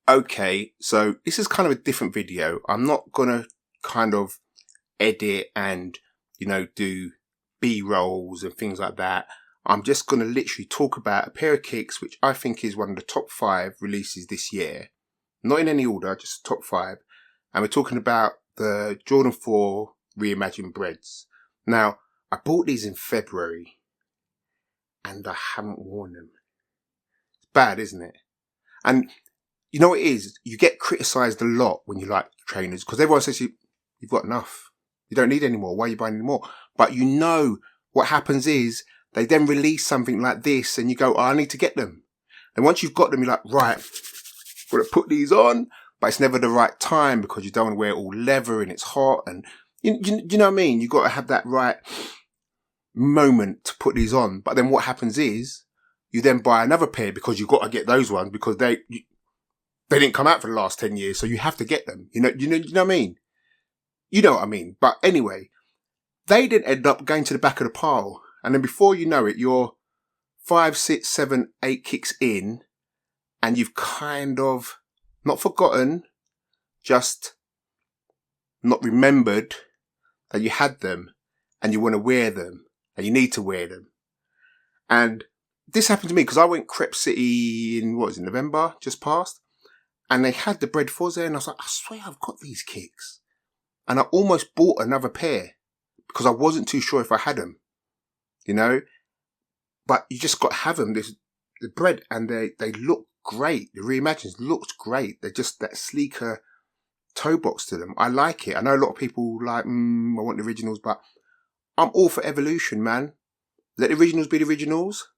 Okay, so this is kind of a different video. I'm not gonna kind of edit and, do B-rolls and things like that. I'm just gonna literally talk about a pair of kicks, which I think is one of the top 5 releases this year. Not in any order, just top 5. And we're talking about the Jordan 4 Reimagined Breds. Now, I bought these in February and I haven't worn them. It's bad, isn't it? And you know what it is? You get criticised a lot when you like trainers because everyone says you've got enough. You don't need any more. Why are you buying any more? But what happens is they then release something like this and you go, I need to get them. And once you've got them, you're like, right, I'm going to put these on, but it's never the right time because you don't want to wear it all leather and it's hot. And you know what I mean? You've got to have that right moment to put these on. But then what happens is you then buy another pair because you've got to get those ones because they didn't come out for the last 10 years. So you have to get them. You know what I mean? You know what I mean? But anyway, they didn't end up going to the back of the pile. And then before you know it, you're 5, 6, 7, 8 kicks in and you've kind of not forgotten, just not remembered that you had them and you want to wear them and you need to wear them. And this happened to me because I went Crep City in, November, just past. And they had the Bred 4s there and I was like, I swear I've got these kicks. And I almost bought another pair because I wasn't too sure if I had them, But you just got to have them. The Bred, and they look great. The Reimagined looked great. They're just that sleeker toe box to them. I like it. I know a lot of people like, I want the originals, but I'm all for evolution, man. Let the originals be the originals.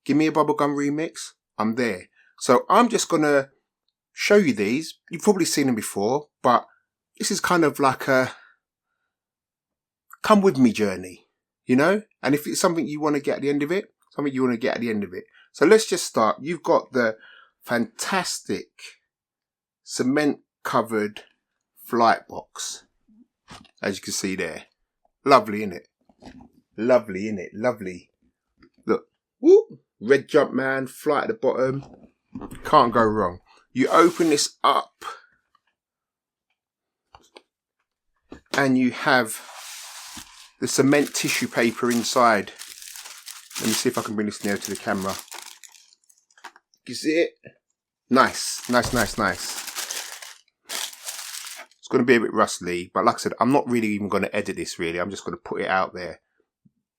Give me a bubblegum remix. I'm there. So I'm just going to show you these. You've probably seen them before, but this is kind of like a come with me journey, And if it's something you want to get at the end of it, So let's just start. You've got the fantastic cement covered flight box, as you can see there. Lovely, innit? Lovely. Look, whoop, red Jumpman, flight at the bottom. Can't go wrong. You open this up and you have the cement tissue paper inside. Let me see if I can bring this near to the camera. You see it? Nice. It's going to be a bit rustly, but like I said, I'm not really even going to edit this really. I'm just going to put it out there.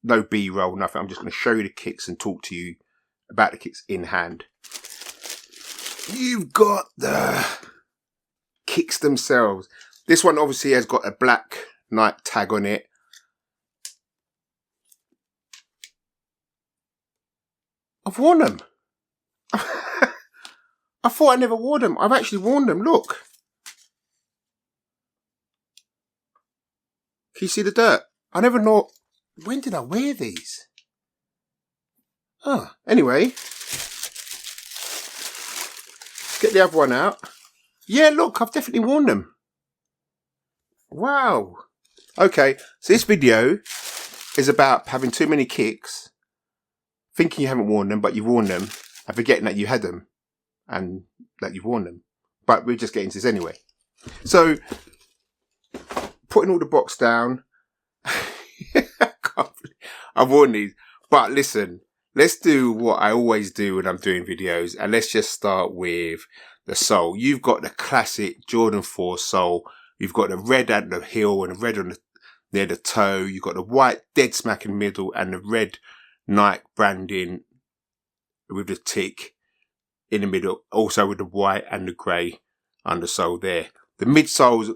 No B-roll, nothing. I'm just going to show you the kicks and talk to you about the kicks in hand. You've got the kicks themselves. This one obviously has got a black Nike tag on it. I've worn them. I thought I never wore them. I've actually worn them. Look. Can you see the dirt? I never know. When did I wear these? Anyway. Let's get the other one out. Yeah, look, I've definitely worn them. Wow. Okay, so this video is about having too many kicks, thinking you haven't worn them, but you've worn them, and forgetting that you had them, and that you've worn them. But we're just getting to this anyway. So, putting all the box down. I've worn these. But listen, let's do what I always do when I'm doing videos, and let's just start with the sole. You've got the classic Jordan 4 sole. You've got the red at the heel and the red near the toe. You've got the white dead smack in the middle and the red Nike branding with the tick in the middle. Also with the white and the grey undersole there. The midsole's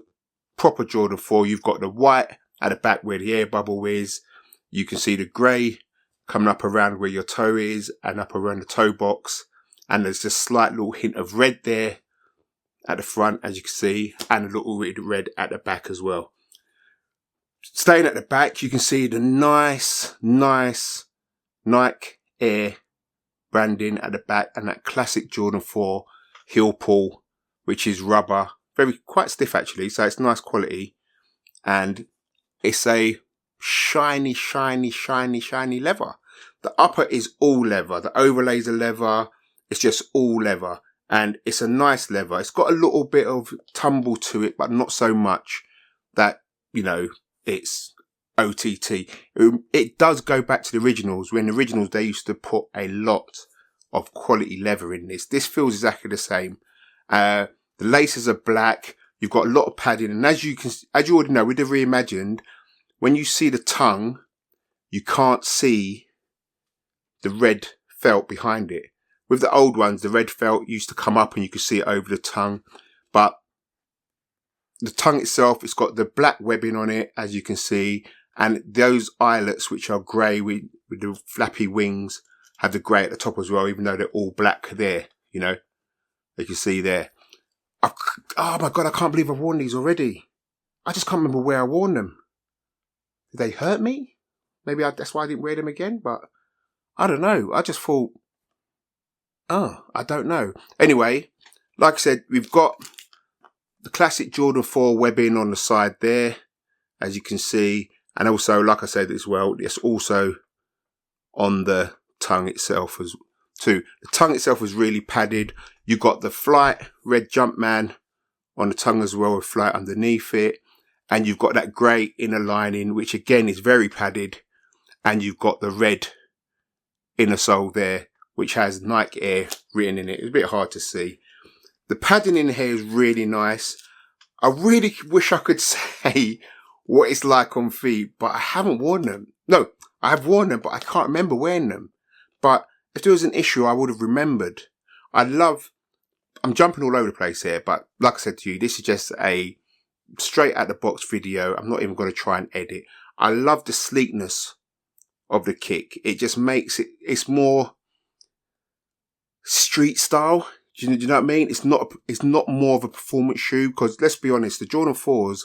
proper Jordan 4. You've got the white at the back where the air bubble is. You can see the grey coming up around where your toe is and up around the toe box. And there's just a slight little hint of red there at the front, as you can see, and a little bit of red at the back as well. Staying at the back, you can see the nice Nike Air branding at the back and that classic Jordan 4 heel pull, which is rubber. Quite stiff actually, so it's nice quality. And it's a shiny leather. The upper is all leather. The overlays are leather. It's just all leather. And it's a nice leather. It's got a little bit of tumble to it, but not so much that, you know, it's OTT. It does go back to the originals. When the originals, they used to put a lot of quality leather in this. This feels exactly the same. The laces are black. You've got a lot of padding. And as you already know, with the Reimagined, when you see the tongue, you can't see the red felt behind it. With the old ones, the red felt used to come up and you could see it over the tongue. But the tongue itself, it's got the black webbing on it, as you can see. And those eyelets, which are grey with the flappy wings, have the grey at the top as well, even though they're all black there, you know. You can see there. Oh my God, I can't believe I've worn these already. I just can't remember where I worn them. Did they hurt me? Maybe that's why I didn't wear them again, but I don't know. I just thought, I don't know. Anyway, like I said, we've got the classic Jordan 4 webbing on the side there, as you can see. And also, like I said as well, it's also on the tongue itself as too. The tongue itself is really padded. You got the Flight red Jumpman on the tongue as well with Flight underneath it. And you've got that grey inner lining, which again is very padded. And you've got the red inner sole there, which has Nike Air written in it. It's a bit hard to see. The padding in here is really nice. I really wish I could say what it's like on feet, but I haven't worn them. No, I have worn them, but I can't remember wearing them. But if there was an issue, I would have remembered. I'm jumping all over the place here, but like I said to you, this is just a straight out the box video. I'm not even going to try and edit. I love the sleekness of the kick. It just makes it's more street style. Do you know what I mean? It's not more of a performance shoe, because let's be honest, the Jordan 4s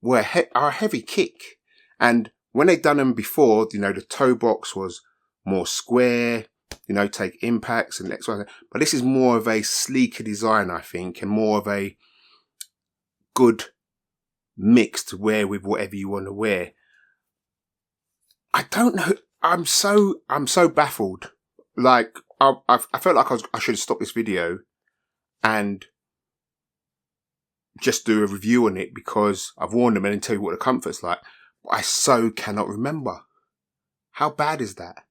are a heavy kick. And when they done them before, you know, the toe box was more square, you know, take impacts and X, Y, Z. But this is more of a sleeker design, I think, and more of a good mix to wear with whatever you want to wear. I don't know. I'm so baffled. Like, I felt like I should stop this video and just do a review on it, because I've worn them and then tell you what the comfort's like. But I so cannot remember. How bad is that?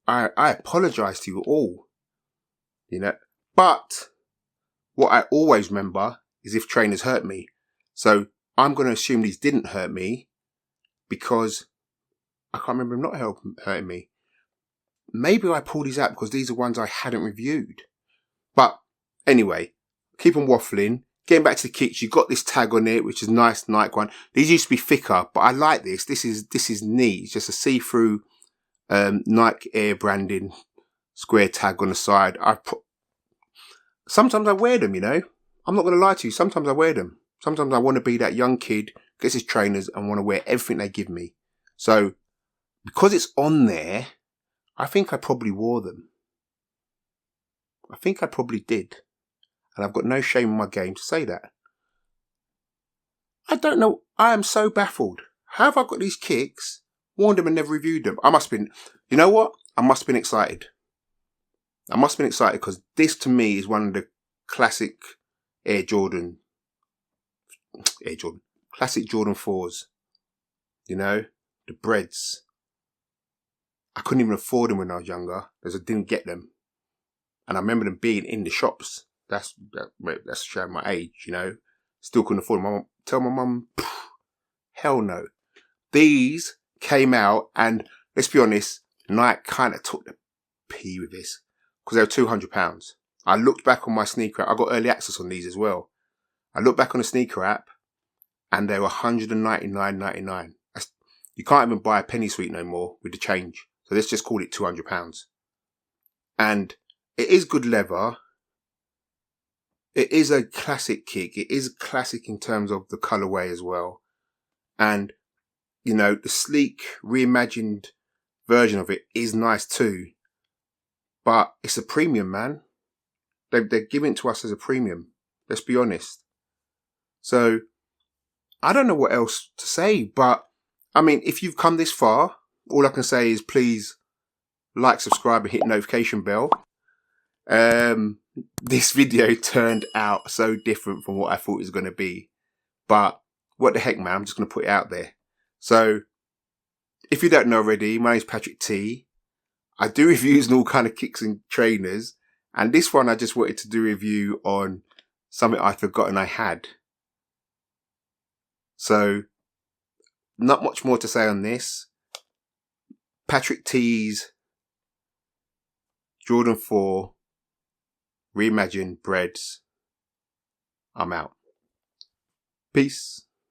I apologise to you all, you know. But what I always remember is if trainers hurt me. So I'm going to assume these didn't hurt me, because I can't remember them not hurting me. Maybe I pulled these out because these are ones I hadn't reviewed. But anyway, keep on waffling. Getting back to the kicks, you've got this tag on it, which is nice Nike one. These used to be thicker, but I like this. This is neat. It's just a see-through Nike Air branding square tag on the side. Sometimes I wear them, you know. I'm not going to lie to you. Sometimes I wear them. Sometimes I want to be that young kid, gets his trainers and want to wear everything they give me. So because it's on there, I think I probably wore them. I think I probably did. And I've got no shame in my game to say that. I don't know. I am so baffled. How have I got these kicks, worn them and never reviewed them? I must have been, you know what? I must have been excited. I must have been excited because this to me is one of the classic classic Jordan 4s. You know, the Breds. I couldn't even afford them when I was younger because I didn't get them. And I remember them being in the shops. That's showing my age, you know. Still couldn't afford them. Tell my mum, hell no. These came out and let's be honest, Nike kind of took the pee with this because they were £200. I looked back on my sneaker app. I got early access on these as well. I looked back on the sneaker app and they were $199.99. You can't even buy a penny sweet no more with the change. So let's just call it £200. And it is good leather. It is a classic kick. It is classic in terms of the colorway as well. And, you know, the sleek, reimagined version of it is nice too. But it's a premium, man. They're giving it to us as a premium. Let's be honest. So, I don't know what else to say. But, I mean, if you've come this far, all I can say is please like, subscribe and hit the notification bell. this video turned out so different from what I thought it was going to be. But what the heck, man, I'm just going to put it out there. So if you don't know already, my name's Patrick T. I do reviews on all kind of kicks and trainers. And this one I just wanted to do a review on something I'd forgotten I had. So not much more to say on this. Patrick T's Jordan 4 Reimagined Breds. I'm out. Peace.